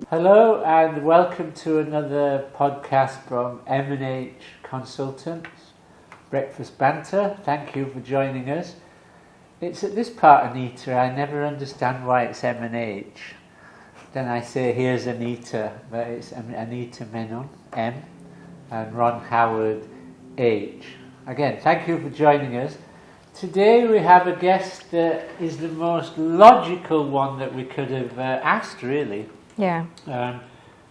Hello and welcome to another podcast from M&H Consultants, Breakfast Banter. Thank you for joining us. It's at this part, Anita, I never understand why it's M&H. Then I say, here's Anita, but it's Anita Menon, M, and Ron Howard, H. Again, thank you for joining us. Today we have a guest that is the most logical one that we could have asked, really. Yeah.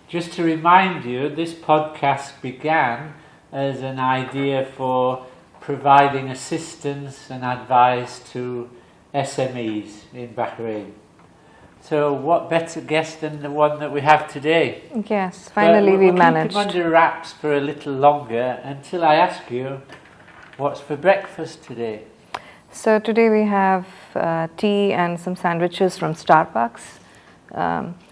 Just to remind you, this podcast began as an idea for providing assistance and advice to SMEs in Bahrain. So what better guest than the one that we have today? Yes, finally we managed. We'll keep him under wraps for a little longer until I ask you, what's for breakfast today? So today we have tea and some sandwiches from Starbucks.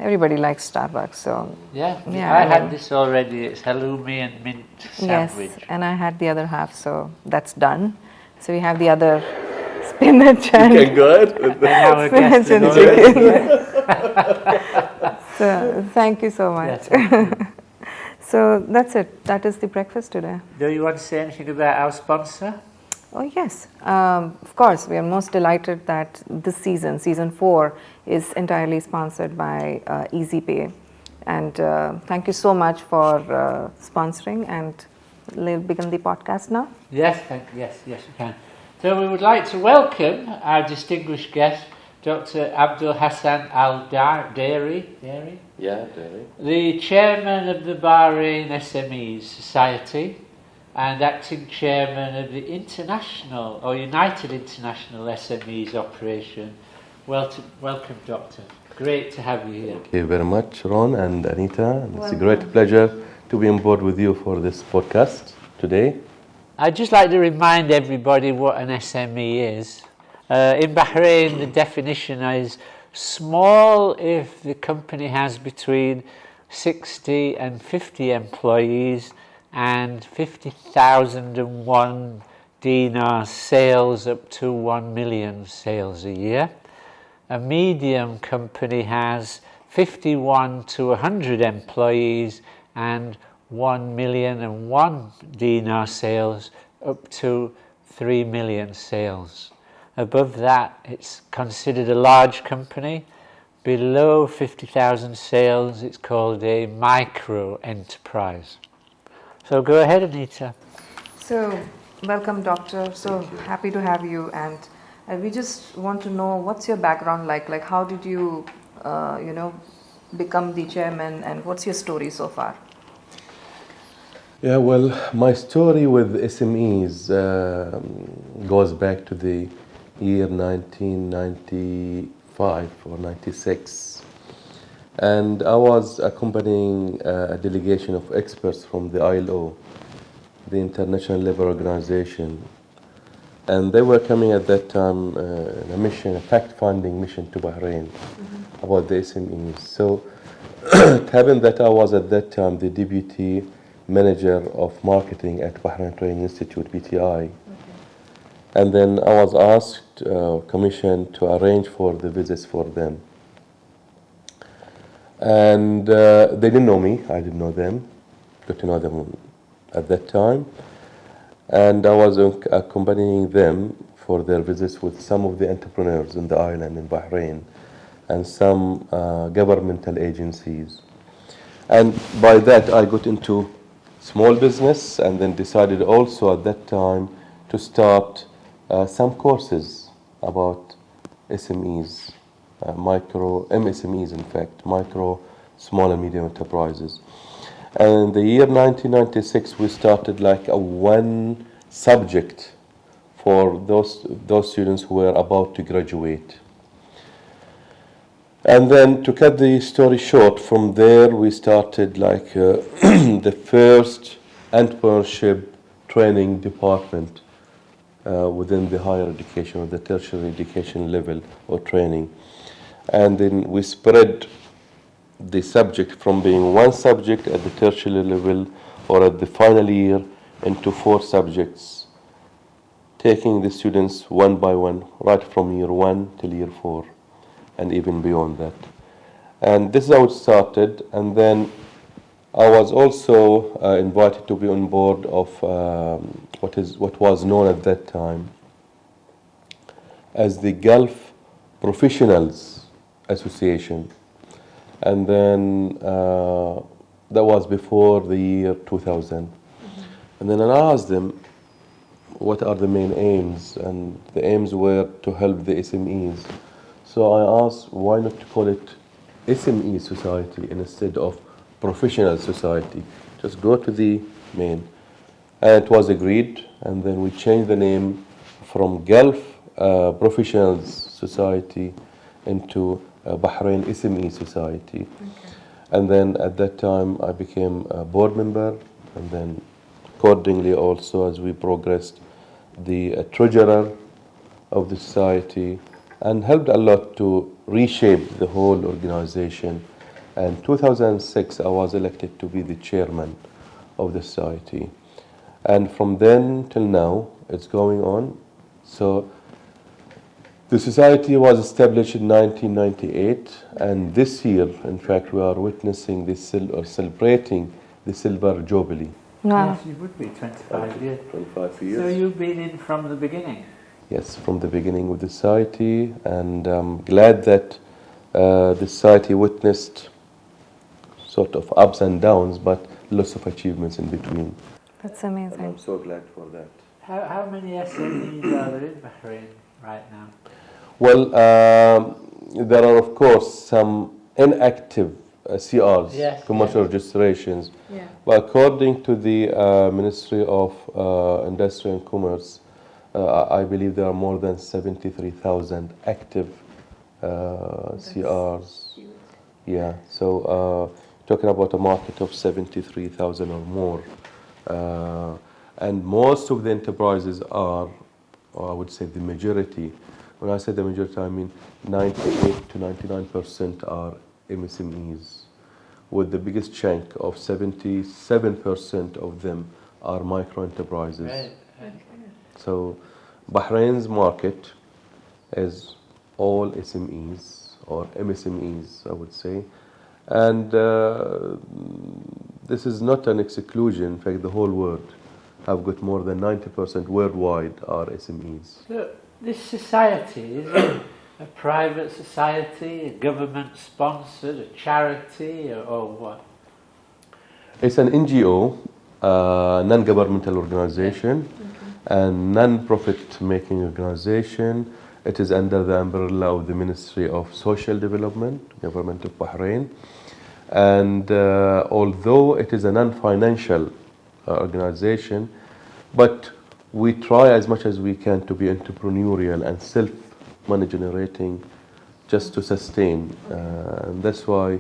Everybody likes Starbucks, so yeah. I had this already. It's halloumi and mint sandwich. Yes, and I had the other half, so that's done. So we have the other spinach and spinach and chicken. So thank you so much. Yes, so that's it. That is the breakfast today. Do you want to say anything about our sponsor? Oh yes, of course. We are most delighted that this season 4, is entirely sponsored by EasyPay. And thank you so much for sponsoring, and we'll begin the podcast now. Yes, yes, you can. So we would like to welcome our distinguished guest, Dr. Abdulhasan Al-Dairi. Yeah, Dairi. The chairman of the Bahrain SMEs Society and acting chairman of the International or United International SMEs operation. Welcome, Doctor. Great to have you here. Thank you very much, Ron and Anita. And it's a great pleasure to be on board with you for this podcast today. I'd just like to remind everybody what an SME is. In Bahrain, the definition is small if the company has between 60 and 50 employees and 50,001 dinar sales up to 1 million sales a year. A medium company has 51 to 100 employees and 1,000,001 dinar sales up to 3 million sales. Above that, it's considered a large company. Below 50,000 sales, it's called a micro enterprise. So go ahead, Anita. So, welcome, Doctor. So happy to have you. And we just want to know, what's your background like? Like, how did you, become the chairman, and what's your story so far? Yeah, well, my story with SMEs goes back to the year 1995 or 96. And I was accompanying a delegation of experts from the ILO, the International Labour Organization. And they were coming at that time on a mission, a fact-finding mission to Bahrain about the SMEs. So it happened that I was at that time the deputy manager of marketing at Bahrain Training Institute, BTI. And then I was asked, commissioned to arrange for the visits for them. And they didn't know me, I didn't know them, got to know them at that time. And I was accompanying them for their visits with some of the entrepreneurs in the island in Bahrain and some governmental agencies. And by that I got into small business, and then decided also at that time to start some courses about SMEs. MSMEs, in fact, micro, small and medium enterprises. And in the year 1996, we started like a one subject for those students who were about to graduate. And then, to cut the story short, from there we started like the first entrepreneurship training department within the higher education or the tertiary education level or training. And then we spread the subject from being one subject at the tertiary level or at the final year into 4 subjects, taking the students one by one, right from year 1 till year 4, and even beyond that. And this is how it started. And then I was also invited to be on board of what was known at that time as the Gulf Professionals Association. And then that was before the year 2000. And then I asked them, what are the main aims? And the aims were to help the SMEs. So I asked, why not to call it SMEs Society instead of Professional Society? Just go to the main. And it was agreed, and then we changed the name from Gulf Professionals Society into Bahrain SMEs Society. Okay. And then at that time I became a board member, and then accordingly also as we progressed, the treasurer of the society, and helped a lot to reshape the whole organization. And 2006 I was elected to be the chairman of the society. And from then till now it's going on. So the society was established in 1998, and this year, in fact, we are witnessing or celebrating the Silver Jubilee. Wow. Yes, you would be 25 years. 25 years. So you've been in from the beginning? Yes, from the beginning of the society, and I'm glad that the society witnessed sort of ups and downs, but lots of achievements in between. That's And amazing. I'm so glad for that. How many SMEs are there in Bahrain right now? Well, there are of course some inactive CRs, Yes, commercial yes. registrations. Yeah. But according to the Ministry of Industry and Commerce, I believe there are more than 73,000 active CRs. Yeah, so talking about a market of 73,000 or more. And most of the enterprises are, or I would say the majority, when I say the majority, I mean 98 to 99% are MSMEs, with the biggest chunk of 77% of them are micro enterprises. Right. So Bahrain's market is all SMEs or MSMEs, I would say. And this is not an exclusion. In fact, the whole world have got more than 90% worldwide are SMEs. So this society, is it a private society, a government sponsored, a charity, or what? It's an NGO, non-governmental organization, and non-profit making organization. It is under the umbrella of the Ministry of Social Development, Government of Bahrain. And although it is a non-financial organization, but we try as much as we can to be entrepreneurial and self-money generating just to sustain. And that's why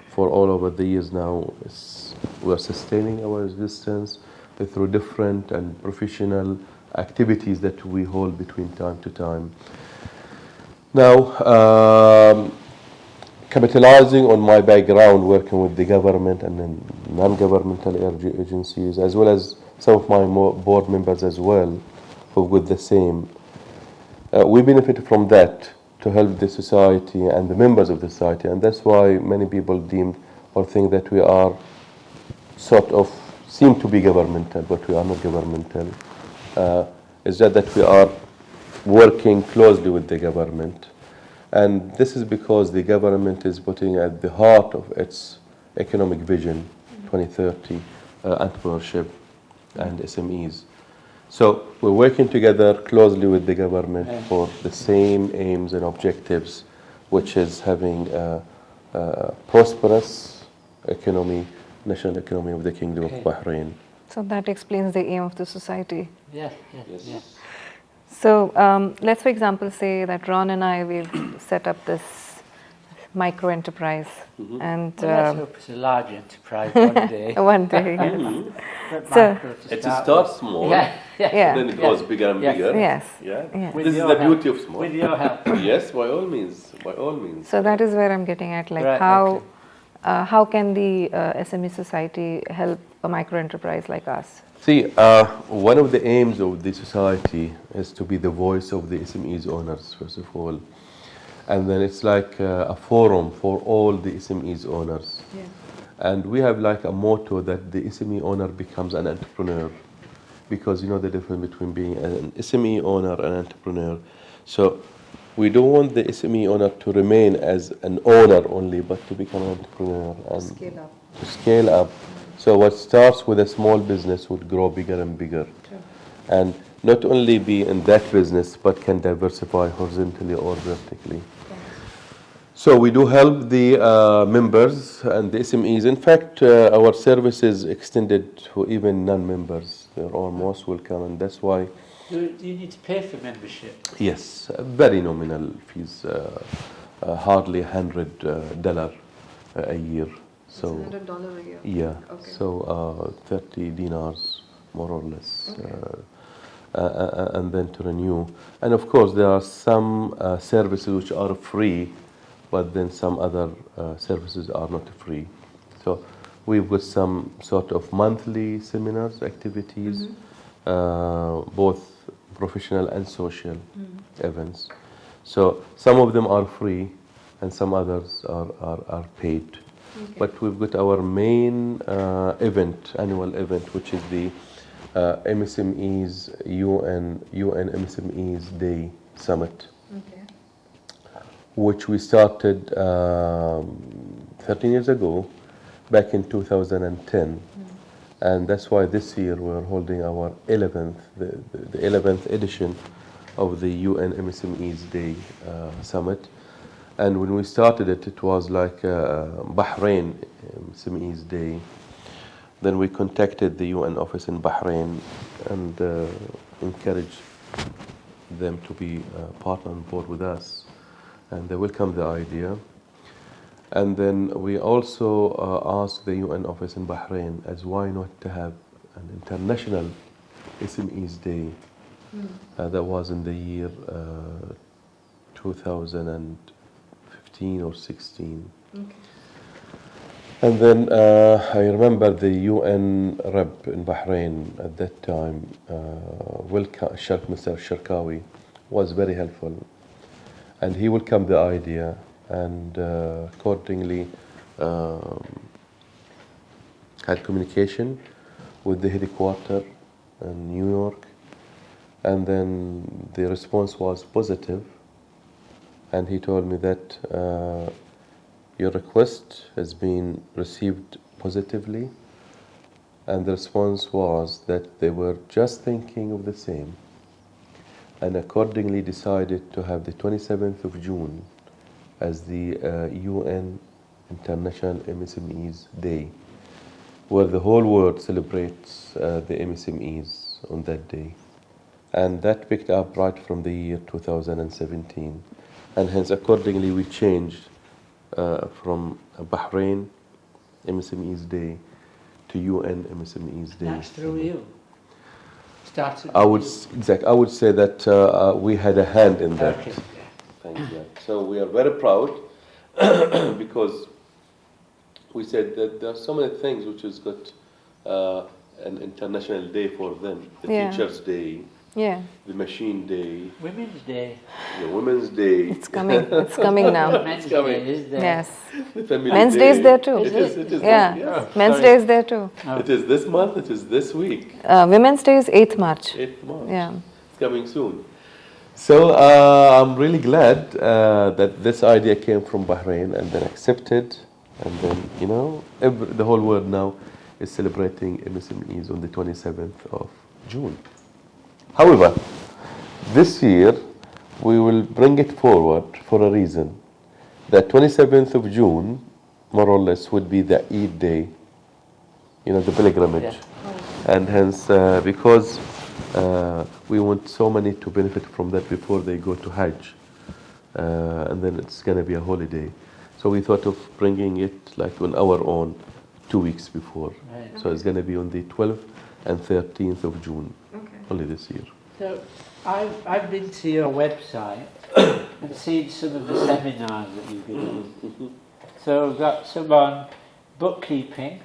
for all over the years now, we are sustaining our existence through different and professional activities that we hold between time to time. Now, capitalizing on my background working with the government and then non-governmental agencies, as well as some of my board members as well, who've got the same, we benefit from that to help the society and the members of the society, and that's why many people deemed or think that we are sort of seem to be governmental, but we are not governmental. It's just that we are working closely with the government. And this is because the government is putting at the heart of its economic vision, 2030, entrepreneurship and SMEs. So we're working together closely with the government for the same aims and objectives, which is having a prosperous economy, national economy of the Kingdom of Bahrain. So that explains the aim of the society. Yes, yes, yes. So let's, for example, say that Ron and I will set up this micro enterprise, and Well, let's hope it's a large enterprise one day. one day, yes. But So- micro to It start starts with. small, Yeah, yeah. Yeah. then it goes bigger and Yes. bigger. Yes. Yeah. Yes. With This is your the help. beauty of small. With your help. Yes, by all means, by all means. So that is where I'm getting at, like Right, how can the SME society help a micro enterprise like us? See, one of the aims of the society is to be the voice of the SMEs owners, first of all. And then it's like a forum for all the SMEs owners. Yeah. And we have like a motto that the SME owner becomes an entrepreneur, because you know the difference between being an SME owner and an entrepreneur. So we don't want the SME owner to remain as an owner only, but to become an entrepreneur and Scale up. to scale up. So what starts with a small business would grow bigger and bigger. True. And not only be in that business, but can diversify horizontally or vertically. So we do help the members and the SMEs. In fact, our service is extended to even non-members. They're almost welcome, and that's why. Do you need to pay for membership? Yes, very nominal fees, hardly $100 a year. So $100 a year. yeah, Okay. so 30 dinars more or less. Okay. And then to renew. And of course, there are some services which are free, but then some other services are not free. So we've got some sort of monthly seminars, activities, both professional and social events. So some of them are free and some others are paid. Okay. But we've got our main annual event, which is the MSMEs UN MSMEs Day Summit, Okay. which we started 13 years ago, back in 2010. And that's why this year we're holding our 11th, the 11th edition of the UN MSMEs Day Summit. And when we started it, it was like Bahrain SMEs Day. Then we contacted the UN office in Bahrain and encouraged them to be partner on board with us. And they welcomed the idea. And then we also asked the UN office in Bahrain as why not to have an international SMEs Day. That was in the year 2015 or 16. Okay. And then I remember the UN rep in Bahrain at that time, Mr. Sharkawi, was very helpful. And he welcomed the idea and accordingly had communication with the headquarters in New York. And then the response was positive. And he told me that your request has been received positively, and the response was that they were just thinking of the same, and accordingly decided to have the 27th of June as the UN International MSMEs Day, where the whole world celebrates the MSMEs on that day. And that picked up right from the year 2017, and hence accordingly we changed from Bahrain MSMEs Day to UN MSMEs Day. That's through you. Started. I would say that we had a hand in that. Okay. Thank you. So we are very proud because we said that there are so many things which has got an international day for them. The Teachers' Day. Yeah. The Machine Day. Women's Day. The Women's Day. It's coming. It's coming now. Men's coming. Day is there. Yes. The Family Men's Day. Day is there too. It is. Yeah. Men's Sorry. Day is there too. Oh. It is this month. It is this week. Women's Day is 8th March. 8th March. Yeah. It's coming soon. So I'm really glad that this idea came from Bahrain and then accepted, and then the whole world now is celebrating MSMEs on the 27th of June. However, this year we will bring it forward for a reason. The 27th of June, more or less, would be the Eid day, the pilgrimage. Yeah. And hence, because we want so many to benefit from that before they go to Hajj, and then it's going to be a holiday. So we thought of bringing it like on our own 2 weeks before. Right. So it's going to be on the 12th and 13th of June, only this year. So I've been to your website and seen some of the seminars that you've been doing. So we've got some on bookkeeping.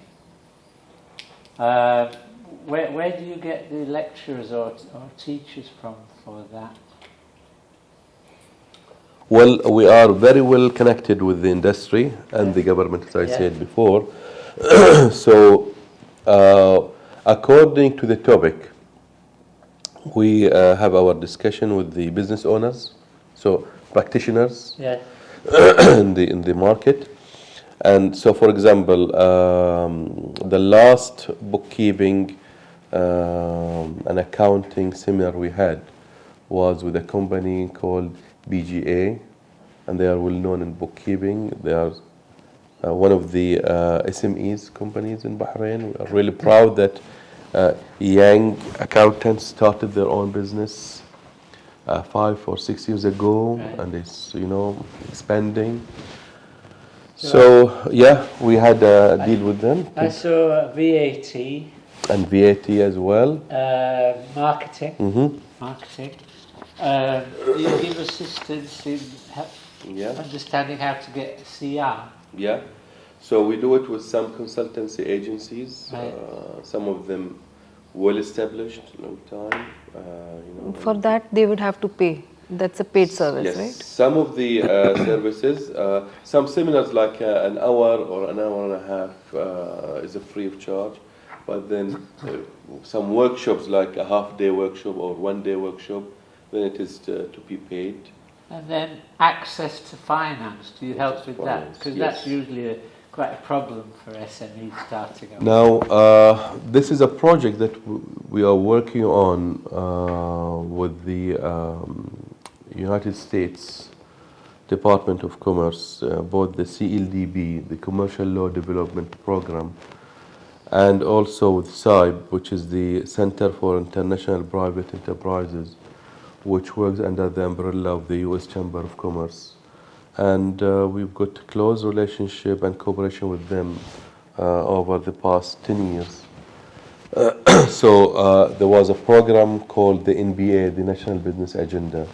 Where do you get the lecturers or teachers from for that? Well, we are very well connected with the industry and the government, as I said before. So, according to the topic, we have our discussion with the business owners, so practitioners in the market. And so, for example, the last bookkeeping and accounting seminar we had was with a company called BGA, and they are well known in bookkeeping. They are one of the SMEs companies in Bahrain. We are really proud that young accountants started their own business 5 or 6 years ago, and it's expanding. So yeah, we had a deal with them. I saw VAT. And VAT as well. Marketing. Marketing. Do you give assistance in understanding how to get CR? Yeah. So we do it with some consultancy agencies. Some of them well established, long time. For that, they would have to pay. That's a paid service, right? Some of the services, some seminars like an hour or an hour and a half is a free of charge. But then some workshops like a half-day workshop or one-day workshop, then it is to be paid. And then access to finance, do you help with that? Because that's usually quite a problem for SMEs starting up. Now, this is a project that we are working on with the United States Department of Commerce, both the CLDB, the Commercial Law Development Program, and also with SIBE, which is the Center for International Private Enterprises, which works under the umbrella of the U.S. Chamber of Commerce. And we've got a close relationship and cooperation with them over the past 10 years. So there was a program called the NBA, the National Business Agenda.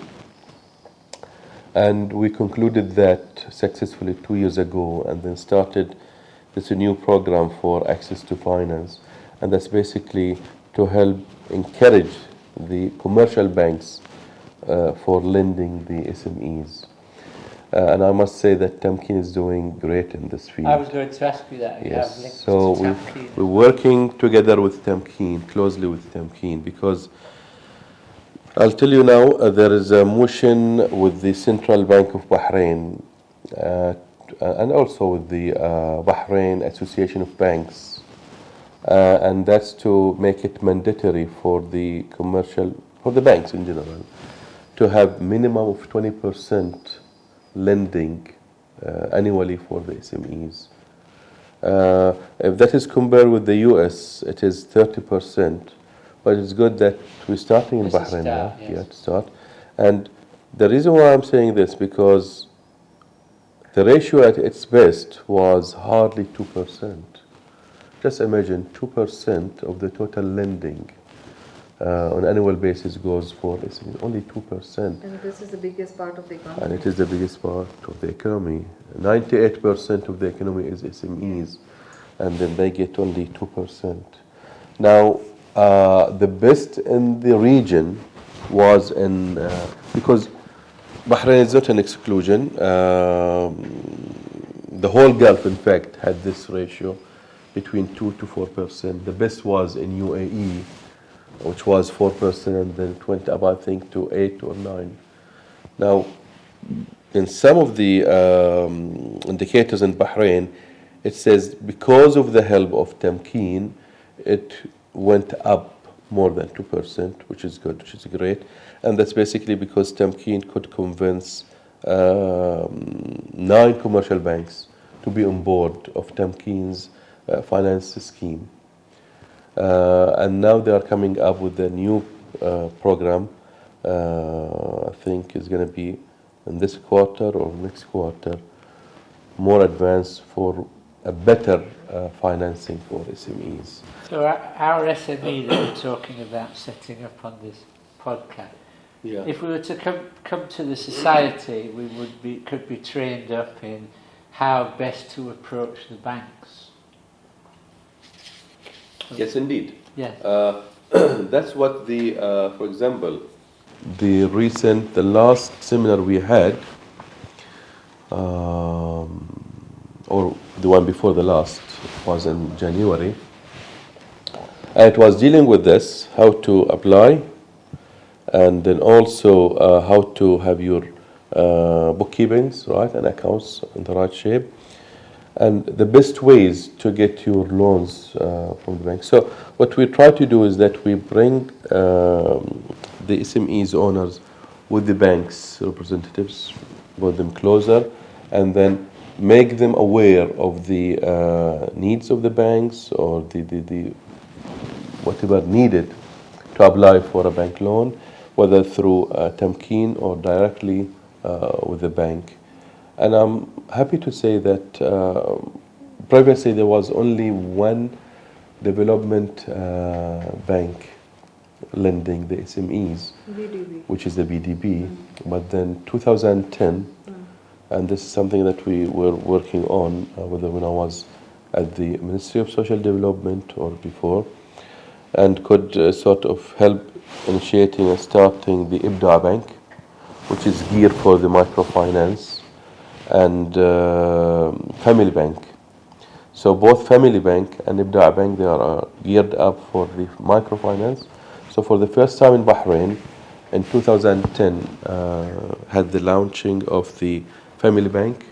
And we concluded that successfully 2 years ago, and then started this new program for access to finance. And that's basically to help encourage the commercial banks for lending the SMEs. And I must say that Tamkeen is doing great in this field. I was going to ask you that. Yes, so we're working together with Tamkeen, closely with Tamkeen, because I'll tell you now, there is a motion with the Central Bank of Bahrain and also with the Bahrain Association of Banks, and that's to make it mandatory for the banks in general, to have minimum of 20% lending annually for the SMEs. If that is compared with the US, it is 30%, but it's good that we're starting in Bahrain now. To start. And the reason why I'm saying this, because the ratio at its best was hardly 2%. Just imagine 2% of the total lending on an annual basis goes for SMEs, only 2%. And this is the biggest part of the economy. And it is the biggest part of the economy. 98% of the economy is SMEs, and then they get only 2%. Now, the best in the region was in, because Bahrain is not an exclusion. The whole Gulf, in fact, had this ratio between 2 to 4%. The best was in UAE, which was 4%, and then it went up, I think, to 8 or 9. Now, in some of the indicators in Bahrain, it says because of the help of Tamkeen, it went up more than 2%, which is good, which is great. And that's basically because Tamkeen could convince 9 commercial banks to be on board of Tamkeen's finance scheme. And now they are coming up with a new program. I think is going to be in this quarter or next quarter, more advanced for a better financing for SMEs. So our SME that we're talking about setting up on this podcast, if we were to come to the society, we could be trained up in how best to approach the banks. Yes, indeed. Yes. That's what for example, the last seminar we had or the one before the last was in January. And it was dealing with this, how to apply, and then also how to have your bookkeepings, right, and accounts in the right shape, and the best ways to get your loans from the bank. So what we try to do is that we bring the SMEs owners with the bank's representatives, bring them closer, and then make them aware of the needs of the banks, or the whatever needed to apply for a bank loan, whether through Tamkeen or directly with the bank. And I'm happy to say that previously there was only one development bank lending the SMEs, BDB. which is the BDB. But then 2010, and this is something that we were working on, whether when I was at the Ministry of Social Development or before, and could sort of help initiating and starting the IBDA Bank, which is geared for the microfinance, and Family Bank. So both Family Bank and IBDA Bank, they are geared up for the microfinance. So for the first time in Bahrain, in 2010, had the launching of the Family Bank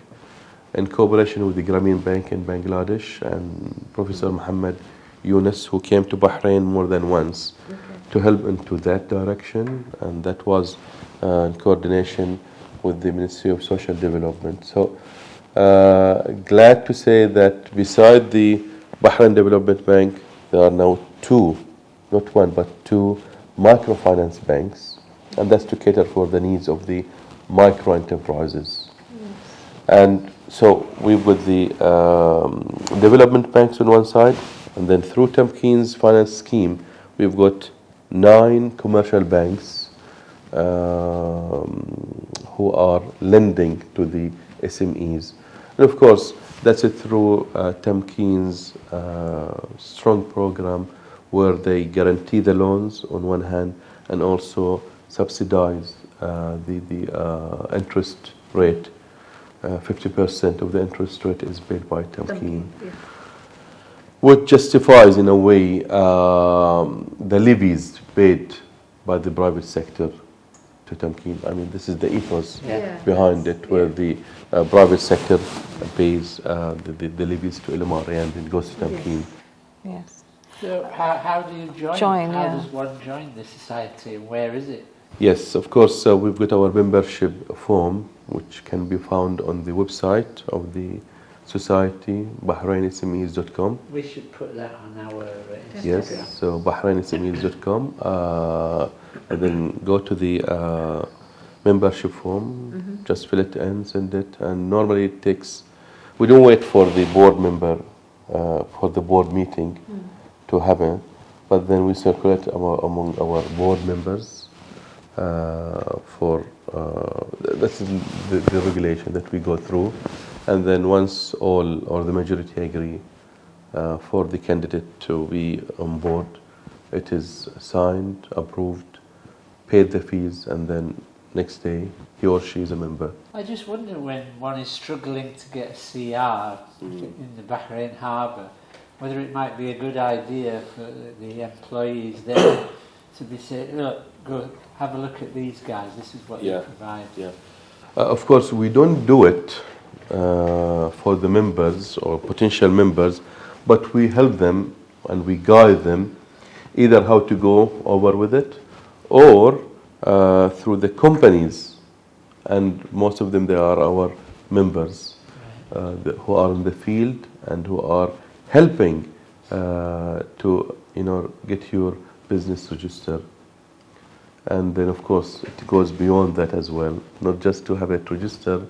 in cooperation with the Grameen Bank in Bangladesh and Professor Muhammad Yunus, who came to Bahrain more than once to help into that direction, and that was in coordination with the Ministry of Social Development. So glad to say that beside the Bahrain Development Bank, there are now two, not one, but two microfinance banks, and that's to cater for the needs of the micro enterprises. And so we with the development banks on one side, and then through Tamkeen's finance scheme, we've got 9 commercial banks who are lending to the SMEs. And of course, that's it through Tamkeen's strong program, where they guarantee the loans on one hand and also subsidize the interest rate. 50% of the interest rate is paid by Tamkeen, which justifies in a way the levies paid by the private sector to Tamkeen. I mean, this is the ethos behind it, where the private sector pays the levies to Ilmari and it goes to Tamkeen. Yes. So how do you join? How does one join the society, and where is it? Yes, of course, we've got our membership form, which can be found on the website of the society, BahrainSMEs.com. We should put that on our Instagram. Yes, so BahrainSMEs.com, and then go to the membership form, just fill it in, send it, and normally it takes, we don't wait for the board member, for the board meeting to happen, but then we circulate among our board members for, that's the regulation that we go through, and then once all or the majority agree for the candidate to be on board, it is signed, approved, paid the fees, and then next day he or she is a member. I just wonder, when one is struggling to get a CR in the Bahrain harbour, whether it might be a good idea for the employees there to be saying, look, go have a look at these guys, this is what you provide. Of course, we don't do it for the members or potential members, but we help them and we guide them either how to go over with it, or through the companies, and most of them, they are our members who are in the field and who are helping to get your business registered. And then of course it goes beyond that as well, not just to have it registered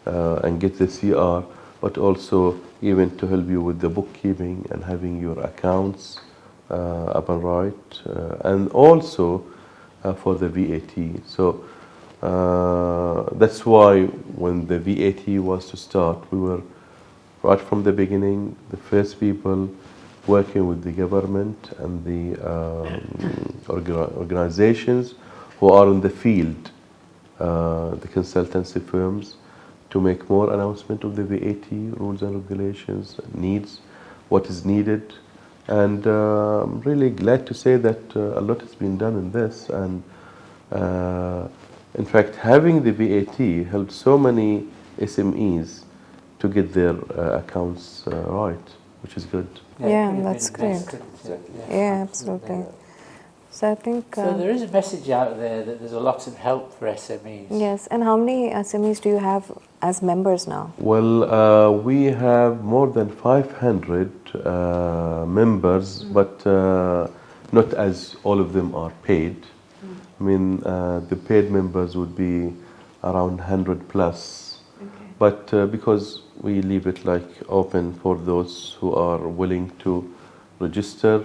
and get the CR, but also even to help you with the bookkeeping and having your accounts up and right, and also for the VAT. So that's why when the VAT was to start, we were right from the beginning the first people working with the government and the organizations who are in the field, the consultancy firms, to make more announcement of the VAT rules and regulations, needs, what is needed. And I'm really glad to say that a lot has been done in this. And in fact, having the VAT helped so many SMEs to get their accounts right, which is good. Yeah, it could have that's been great. invested, couldn't it? Yeah, absolutely. So I think. So there is a message out there that there's a lot of help for SMEs. Yes, and how many SMEs do you have as members now? Well, we have more than 500 members, but not as all of them are paid. I mean, the paid members would be around 100 plus. Okay. But because we leave it like open for those who are willing to register,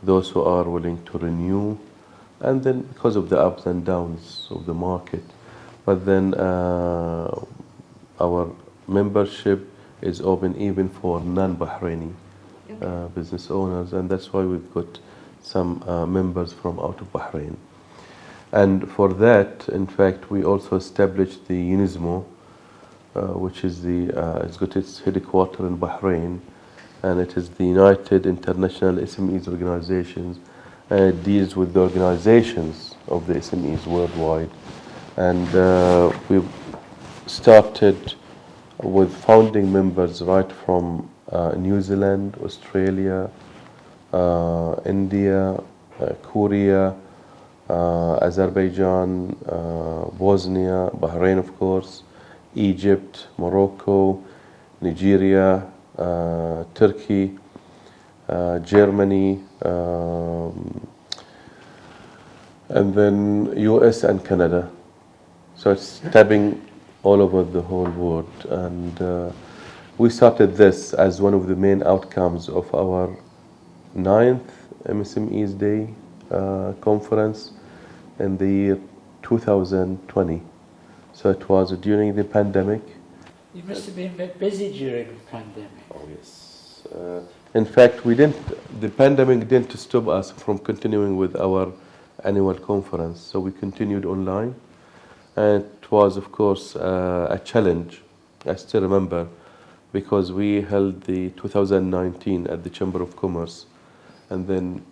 those who are willing to renew, and then because of the ups and downs of the market. But then our membership is open even for non-Bahraini business owners, and that's why we've got some members from out of Bahrain. And for that, in fact, we also established the UNISMO, which is it's got its headquarters in Bahrain, and it is the United International SMEs Organizations, and it deals with the organizations of the SMEs worldwide. And we've started with founding members right from New Zealand, Australia, India, Korea, Azerbaijan, Bosnia, Bahrain, of course, Egypt, Morocco, Nigeria, Turkey, Germany, and then US and Canada. So it's tapping all over the whole world. And we started this as one of the main outcomes of our 9th MSMEs Day conference in the year 2020. So it was during the pandemic. You must have been a bit busy during the pandemic. Oh yes. In fact, the pandemic didn't stop us from continuing with our annual conference. So we continued online. And it was, of course, a challenge. I still remember, because we held the 2019 at the Chamber of Commerce. And then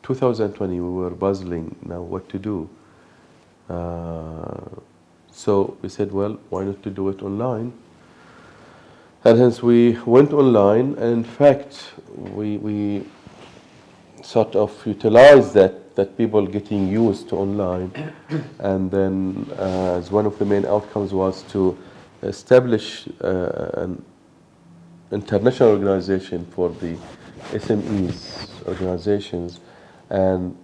2020, we were puzzling now what to do. So we said, well, why not to do it online? And hence we went online, and in fact, we sort of utilized that people getting used to online. And then as one of the main outcomes was to establish an international organization for the SMEs organizations, and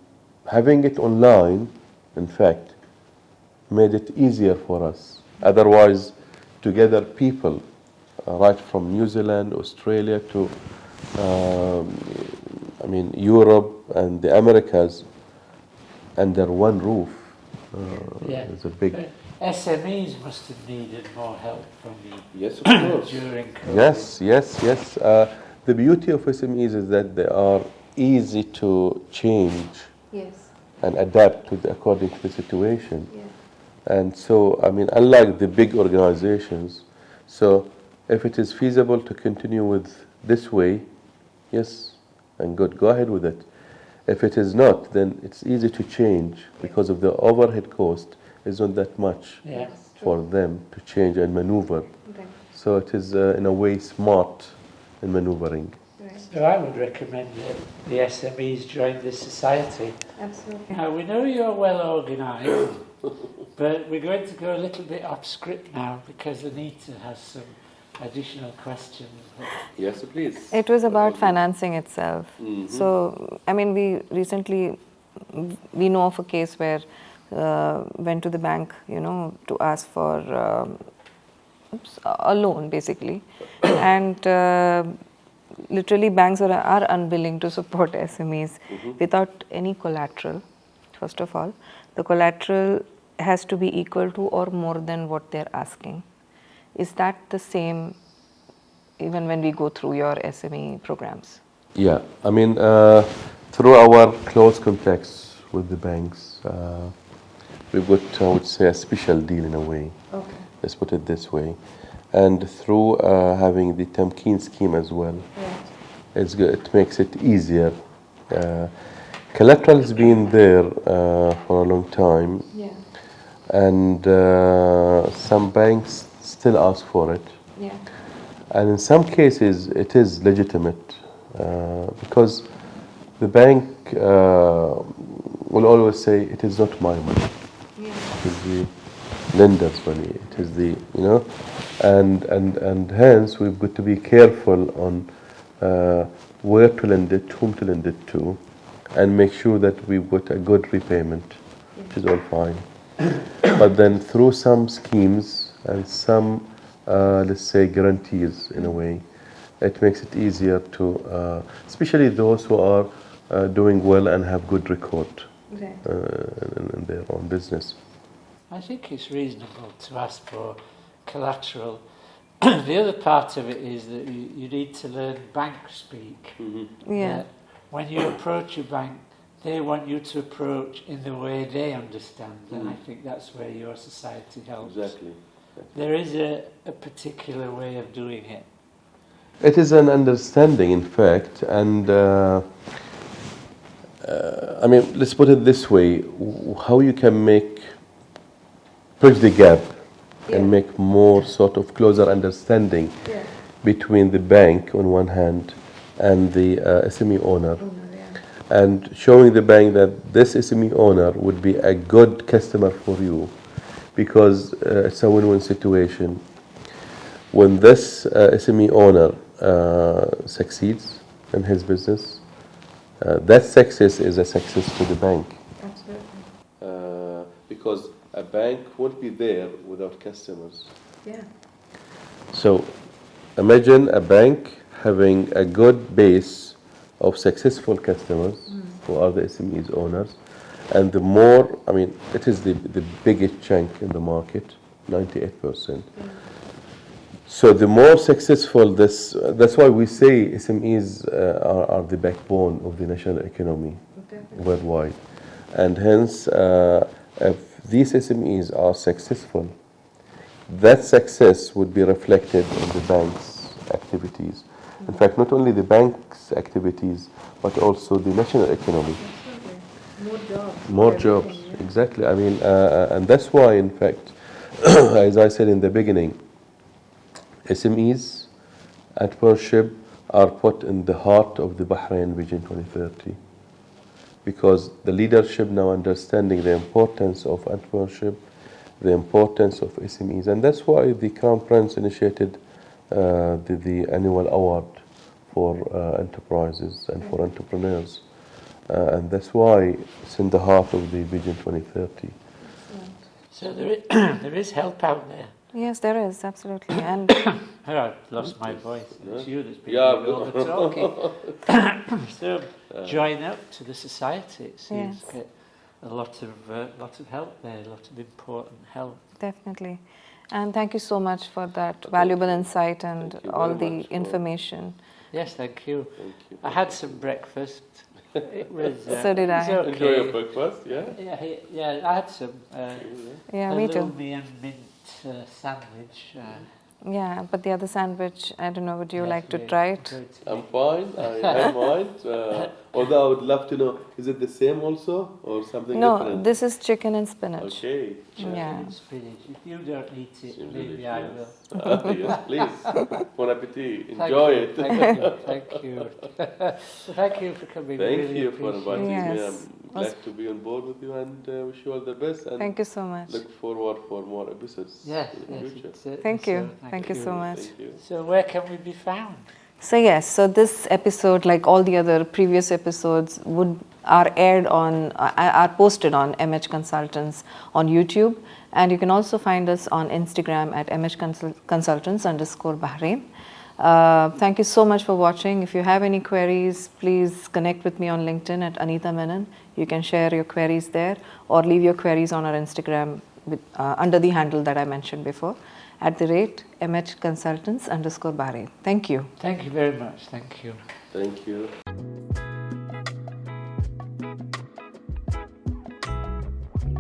having it online, in fact, made it easier for us. Otherwise, to gather people right from New Zealand, Australia to Europe and the Americas under one roof is a big. But SMEs must have needed more help from you. Yes, of course. During COVID. Yes. The beauty of SMEs is that they are easy to change and adapt according to the situation. Yeah. And so, unlike the big organizations, so if it is feasible to continue with this way, yes, and good, go ahead with it. If it is not, then it's easy to change, because of the overhead cost is not that much for them to change and maneuver. Okay. So it is, in a way, smart in maneuvering. Right. So I would recommend that the SMEs join this society. Absolutely. Now, we know you're well organised, but we're going to go a little bit off script now, because Anita has some additional questions. Yes, please. It was about financing itself. So, we recently, we know of a case where went to the bank, to ask for a loan, basically. And literally banks are unwilling to support SMEs without any collateral, first of all. The collateral has to be equal to or more than what they're asking. Is that the same even when we go through your SME programs? Yeah, through our close contacts with the banks, we've got, I would say, a special deal in a way. Okay. let's put it this way. And through having the Tamkeen scheme as well, it's good. It makes it easier. Collateral has been there for a long time, and some banks still ask for it. And in some cases, it is legitimate because the bank will always say, it is not my money. It is the lender's money. It is the, and hence we've got to be careful on where to lend it, whom to lend it to, and make sure that we've got a good repayment, which is all fine. But then through some schemes and some, let's say, guarantees in a way, it makes it easier to, especially those who are doing well and have good record in their own business. I think it's reasonable to ask for collateral. The other part of it is that you need to learn bank speak. When you approach a bank, they want you to approach in the way they understand, and I think that's where your society helps. Exactly. There is a particular way of doing it. It is an understanding, in fact, and I mean, let's put it this way: how you can bridge the gap and make more sort of closer understanding between the bank on one hand and the SME owner, and showing the bank that this SME owner would be a good customer for you, because it's a win-win situation. When this SME owner succeeds in his business, that success is a success to the bank. Absolutely. Because a bank won't be there without customers. So imagine a bank having a good base of successful customers who are the SMEs owners, and the more, I mean, it is the biggest chunk in the market, 98%. So the more successful that's why we say SMEs are the backbone of the national economy worldwide. And hence, if these SMEs are successful, that success would be reflected in the bank's activities. In fact, not only the bank's activities, but also the national economy. More jobs, exactly. I mean, and that's why, in fact, as I said in the beginning, SMEs, entrepreneurship are put in the heart of the Bahrain Vision 2030, because the leadership now understanding the importance of entrepreneurship, the importance of SMEs, and that's why the Crown Prince initiated the annual award for enterprises and for entrepreneurs, and that's why it's in the heart of the Vision 2030. So there is help out there. Yes, there is, absolutely. And I've lost my voice. It's you that's been doing all the talking. So join up to the society. It seems get a lot of help there, a lot of important help. Definitely. And thank you so much for that valuable insight and all the information. Yes, thank you. I had some breakfast. It was. So did I. Okay. Enjoy your breakfast, Yeah, I had some. Me too. Halloumi and mint sandwich. Yeah, but the other sandwich, I don't know, would you like to try it? I'm fine. I mind. Although I would love to know, is it the same also or something different? No, this is chicken and spinach. Okay. Yeah. Spinach. If you don't eat it, maybe I will. Yes, please. Bon appetit. Enjoy it. Thank you. Thank you for coming. Thank really you for inviting me. Yes. I'm glad to be on board with you, and wish you all the best. And thank you so much. look forward for more episodes in the future. Thank you. Thank you so much. Thank you. So where can we be found? So yes, so this episode, like all the other previous episodes, are aired on, are posted on MH Consultants on YouTube, and you can also find us on Instagram at mhconsultants_Bahrain. Thank you so much for watching. If you have any queries, please connect with me on LinkedIn at Anita Menon. You can share your queries there, or leave your queries on our Instagram with, under the handle that I mentioned before, @MHconsultants_Bahrain. Thank you. Thank you very much. Thank you. Thank you.